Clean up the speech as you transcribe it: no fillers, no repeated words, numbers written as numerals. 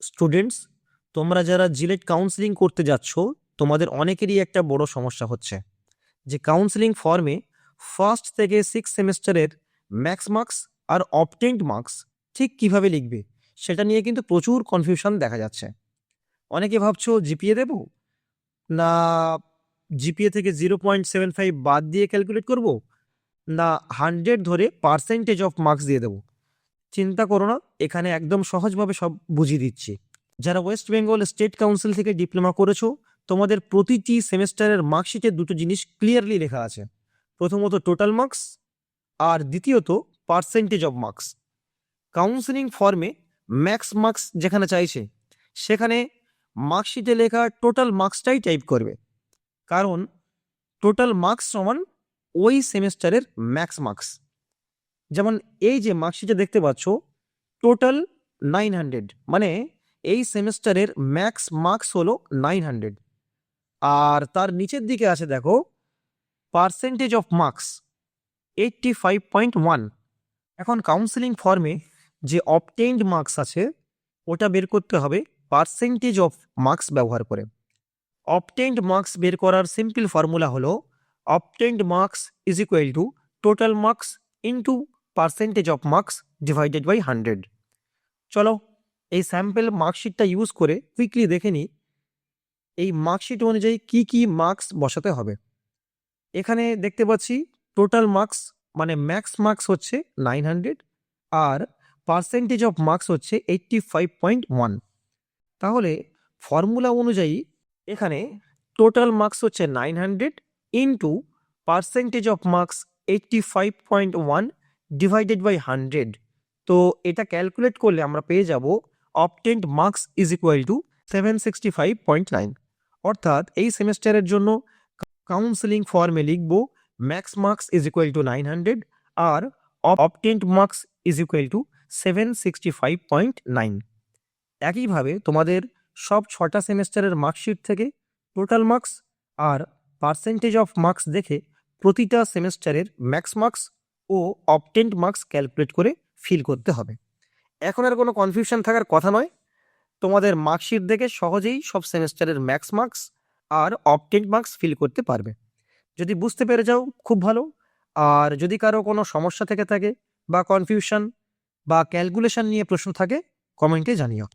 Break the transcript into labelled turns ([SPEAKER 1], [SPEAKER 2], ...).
[SPEAKER 1] Students, তোমরা যারা JELET counselling করতে যাচ্ছ, তোমাদের অনেকেরই একটা বড় সমস্যা হচ্ছে যে কাউন্সিলিং ফর্মে ফার্স্ট থেকে 6 সেমেস্টারের ম্যাক্স মার্কস আর অবটেন্ড মার্কস ঠিক কিভাবে লিখবে সেটা নিয়ে কিন্তু প্রচুর কনফিউশন দেখা যাচ্ছে। অনেকে ভাবছো জিপিএ দেব, না জিপিএ থেকে 0.75 বাদ দিয়ে ক্যালকুলেট করব, না 100 ধরে পার্সেন্টেজ অফ মার্কস দিয়ে দেবো। চিন্তা করো না, এখানে একদম সহজভাবে সব বুঝিয়ে দিচ্ছি। যারা ওয়েস্ট বেঙ্গল স্টেট কাউন্সিল থেকে ডিপ্লোমা করেছো, তোমাদের প্রতিটি সেমেস্টারের মার্কশিটে দুটো জিনিস ক্লিয়ারলি লেখা আছে। প্রথমত টোটাল মার্কস, আর দ্বিতীয়ত পার্সেন্টেজ অফ মার্কস। কাউন্সিলিং ফর্মে ম্যাক্স মার্কস যেখানে চাইছে সেখানে মার্কশিটে লেখা টোটাল মার্কসটাই টাইপ করবে, কারণ টোটাল মার্কস সমান ওই সেমেস্টারের ম্যাক্স মার্কস। যেমন এই যে মার্কশিটে দেখতে পাচ্ছ টোটাল 900, মানে এই সেমেস্টারের ম্যাক্স মার্কস হলো 900। আর তার নিচের দিকে আছে দেখো পার্সেন্টেজ অফ মার্কস 85.1। এখন কাউন্সিলিং ফর্মে যে অবটেইনড মার্কস আছে ওটা বের করতে হবে পার্সেন্টেজ অফ মার্কস ব্যবহার করে। অবটেইনড মার্কস বের করার সিম্পল ফর্মুলা হলো obtained marks is equal to total marks into percentage of marks divided by 100। চলো এই স্যাম্পল মার্কশিটটা ইউজ করে কুইকলি দেখে নিই এই মার্কশিট অনুযায়ী কি কি মার্কস বসাতে হবে। এখানে দেখতে পাচ্ছি টোটাল মার্কস মানে ম্যাক্স মার্কস হচ্ছে 900 আর পার্সেন্টেজ অফ মার্কস হচ্ছে 85.1। তাহলে ফর্মুলা অনুযায়ী এখানে টোটাল মার্কস হচ্ছে 900 into percentage of marks 85.1 divided by 100। তো এটা ক্যালকুলেট করলে আমরা পেয়ে যাব obtained marks is equal to 765.9। অর্থাৎ এই সেমেস্টারের জন্য কাউন্সিলিং ফর্মে লিখব max marks is equal to 900 আর obtained marks is equal to 765.9। একইভাবে তোমাদের সব 6টা সেমেস্টারের মার্কশিট থেকে টোটাল মার্কস আর পার্সেন্টেজ অফ মার্কস দেখে প্রতিটা সেমেস্টারের ম্যাক্স মার্কস ও অবটেন্ড মার্কস ক্যালকুলেট করে ফিল করতে হবে। এখন আর কোনো কনফিউশন থাকার কথা নয়, তোমাদের মার্কশিট দেখে সহজেই সব সেমেস্টারের ম্যাক্স মার্কস আর অবটেন্ড মার্কস ফিল করতে পারবে। যদি বুঝতে পেরে যাও খুব ভালো, আর যদি কারো কোনো সমস্যা থেকে থাকে বা কনফিউশন বা ক্যালকুলেশন নিয়ে প্রশ্ন থাকে কমেন্টে জানিও।